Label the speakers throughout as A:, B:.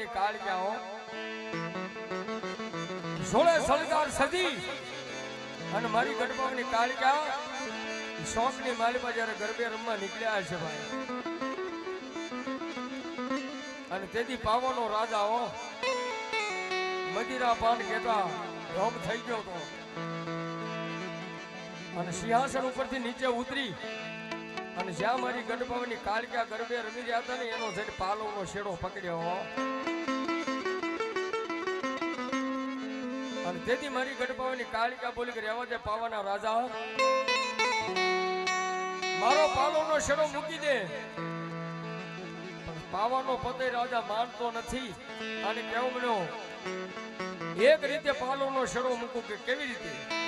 A: ગઢપાવાની કાળિયા હો સોળે સળગાર સજી અને મારી ગઢપાવાની કાળિયા શોખની માલીમાં જ્યારે ગરબે રમવા નીકળ્યા છે ભાઈ અને તેથી પાવાનો રાજા હો મદિરા પાન કેતા રોમ થઈ ગયો તો અને સિંહાસન ઉપરથી નીચે ઉતરી અને જ્યાં મારી ગઢપાવાની કાળિયા ગરબે રમી રહ્યા હતા ને એનો જઈને પાલવનો શેડો પકડ્યો અને તેથી મારી ગઢપાવાની કાળિયા બોલી કે રહેવા દે પાવાના રાજા મારો પાલવનો શેડો મૂકી દે પણ પાવાનો પતે રાજા માનતો નથી અને કેવું બન્યો એક રીતે પાલવનો શેડો મૂકું કે કેવી રીતે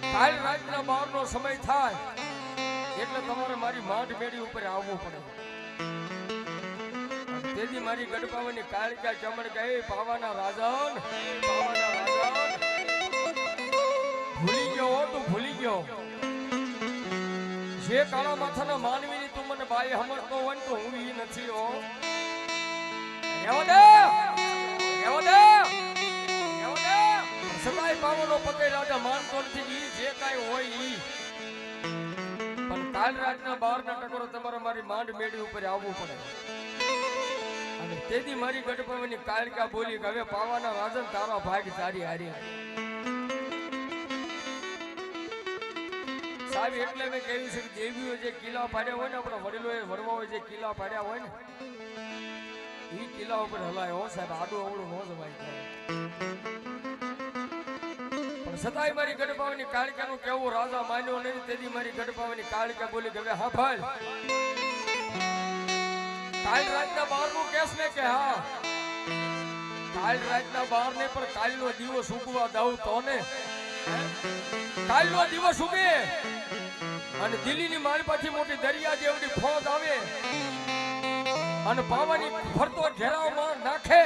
A: કાલ રાતના 12 નો સમય થાય એટલે તમારે મારી માંડ મેડી ઉપર આવવું પડે તેથી મારી ગઢપાવાની કાળિયા ચમણ કહે પાવાના રાજન ભૂલી ગયો તું ભૂલી ગયો જે કાળા માથાના માનવીની તું મને બાઈ સમજતો હોય તો હું ઈ નથી હો સદાય પાવાનો પતે રાજા માનતો નથી જે કાંઈ હોય ઈ પણ કાલ રાતના 12 ના ટકોરો તમારે મારી માંડ મેડી ઉપર આવવું પડે અને તેથી મારી ગઢપાવાની કાળિયા બોલી કે હવે પાવાના રાજન તારા ભાગ તારી હારી સાહેબ એટલે મેં કહ્યું છે કે દેવીઓ જે કિલ્લા પાડ્યા હોય ને આપણા વડીલોએ વડવાઓએ જે કિલ્લા પાડ્યા હોય ને ઈ કિલ્લા ઉપર હલાય હો સાહેબ આડું અવળું ન જવાય પણ સદાય મારી ગઢપાવાની કાળિયાનું કેવું રાજા માન્યો નહીં તેથી મારી ગઢપાવાની કાળિયા બોલી કે હવે હા ભાઈ કાલ રાતના 12 નું કેસ ને કે હા કાલ રાતના 12 ને પર કાલનો દિવસ ઉગવા દઉં તો ને કાલનો દિવસ ઉગે અને દિલ્હીની માલપાથી મોટી દરિયા જેવડી ફોજ આવે અને પાવાની ફરતો ઘેરાવમાં નાખે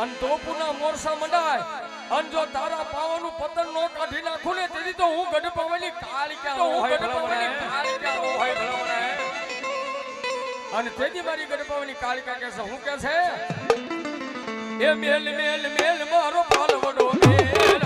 A: અને તોપુના મોરસા મંડાય અને જો તારા પાવાનું પતન નો કાઢી નાખું ને તેથી તો હું ગઢપાવાની કાળિયા અને તેથી મારી ગઢપાવાની કાળિયા કહે છે હું કે છે એ મેલ મેલ મેલ મારો પાલવડો મેલ